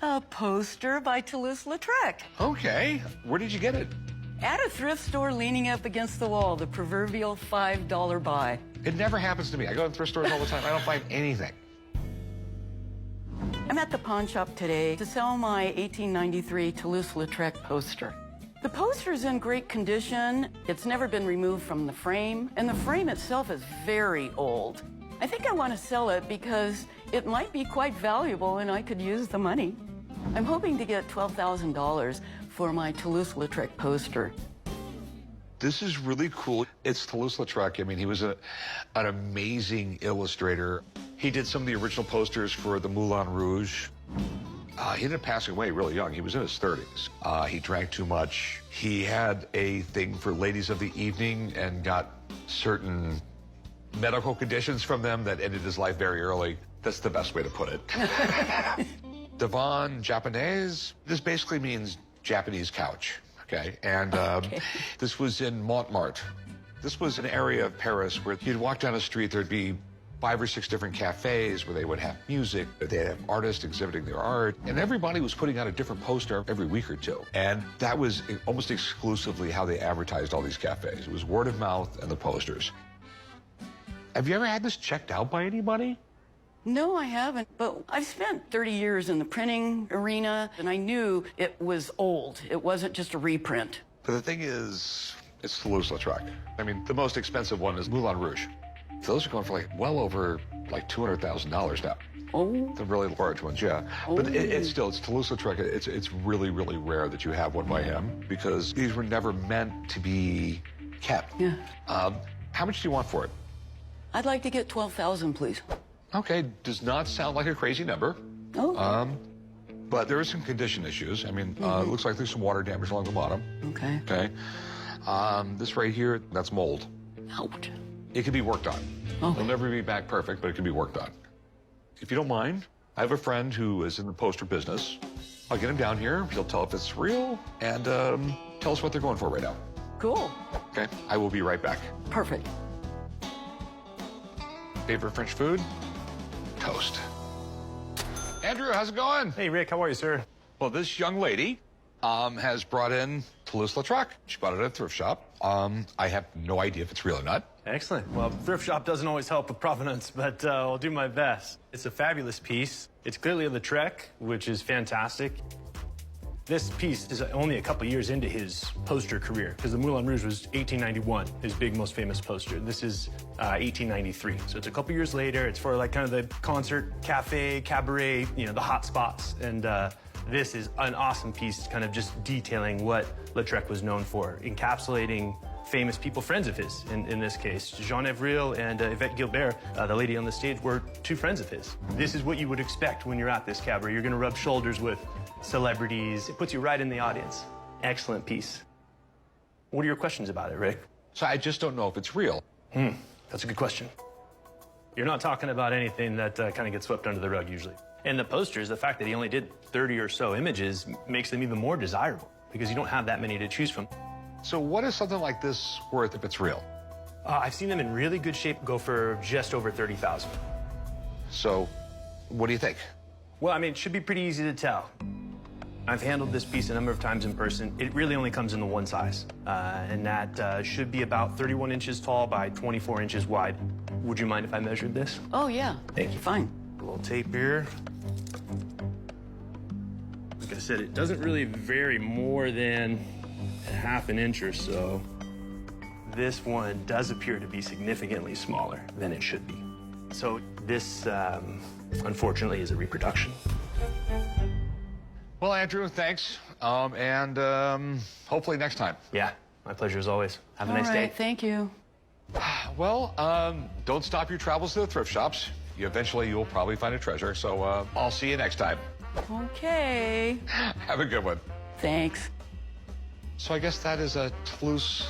A poster by Toulouse-Lautrec. Okay. Where did you get it? At a thrift store leaning up against the wall, the proverbial $5 buy. It never happens to me. I go to thrift stores all the time. I don't find anything. I'm at the pawn shop today to sell my 1893 Toulouse-Lautrec poster. The poster's in great condition. It's never been removed from the frame, and the frame itself is very old. I think I want to sell it because it might be quite valuable and I could use the money. I'm hoping to get $12,000 for my Toulouse-Lautrec poster. This is really cool. It's Toulouse-Lautrec. I mean, he was an amazing illustrator. He did some of the original posters for the Moulin Rouge. He ended up passing away really young. He was in his 30s. He drank too much. He had a thing for ladies of the evening and got certain medical conditions from them that ended his life very early. That's the best way to put it. Divan Japonaise, this basically means Japanese couch, okay? And this was in Montmartre. This was an area of Paris where you'd walk down a street, there'd be 5 or 6 different cafes where they would have music, they'd have artists exhibiting their art, and everybody was putting out a different poster every week or two. And that was almost exclusively how they advertised all these cafes. It was word of mouth and the posters. Have you ever had this checked out by anybody? No, I haven't, but I've spent 30 years in the printing arena, and I knew it was old. It wasn't just a reprint. But the thing is, it's Toulouse-Lautrec. I mean, the most expensive one is Moulin Rouge. Those are going for well over $200,000 now. Oh. The really large ones, yeah. Oh. But it's Toulouse-Lautrec. It's really, really rare that you have one by him because these were never meant to be kept. Yeah. How much do you want for it? I'd like to get $12,000, please. Okay, does not sound like a crazy number. Oh. But there are some condition issues. I mean, it looks like there's some water damage along the bottom. Okay. Okay. This right here, that's mold. Ouch. It can be worked on. Oh. It'll never be back perfect, but it can be worked on. If you don't mind, I have a friend who is in the poster business. I'll get him down here. He'll tell if it's real and tell us what they're going for right now. Cool. Okay, I will be right back. Perfect. Favorite French food? Toast. Andrew, how's it going? Hey, Rick, how are you, sir? Well, this young lady has brought in Toulouse-Lautrec. She bought it at a thrift shop. I have no idea if it's real or not. Excellent. Well, thrift shop doesn't always help with provenance, but I'll do my best. It's a fabulous piece. It's clearly a Lautrec, which is fantastic. This piece is only a couple years into his poster career, because the Moulin Rouge was 1891, his big, most famous poster. This is 1893, so it's a couple years later. It's for kind of the concert, cafe, cabaret, the hot spots. And this is an awesome piece, kind of just detailing what Lautrec was known for, encapsulating famous people, friends of his, in this case. Jean Avril and Yvette Gilbert, the lady on the stage, were 2 friends of his. This is what you would expect when you're at this cabaret. You're gonna rub shoulders with celebrities. It puts you right in the audience. Excellent piece. What are your questions about it, Rick? So I just don't know if it's real. That's a good question. You're not talking about anything that kind of gets swept under the rug usually. And the posters, the fact that he only did 30 or so images makes them even more desirable because you don't have that many to choose from. So what is something like this worth if it's real? I've seen them in really good shape go for just over 30,000. So what do you think? Well, I mean, it should be pretty easy to tell. I've handled this piece a number of times in person. It really only comes in the one size, and that should be about 31 inches tall by 24 inches wide. Would you mind if I measured this? Oh, yeah. Thank you. Fine. A little tape here. Like I said, it doesn't really vary more than ½ an inch or so. This one does appear to be significantly smaller than it should be. So this, unfortunately, is a reproduction. Well, Andrew, thanks. And hopefully next time. Yeah, my pleasure as always. Have a All nice right, day. thank you. Well, don't stop your travels to the thrift shops. Eventually, you'll probably find a treasure. So I'll see you next time. Okay. Have a good one. Thanks. So I guess that is a Toulouse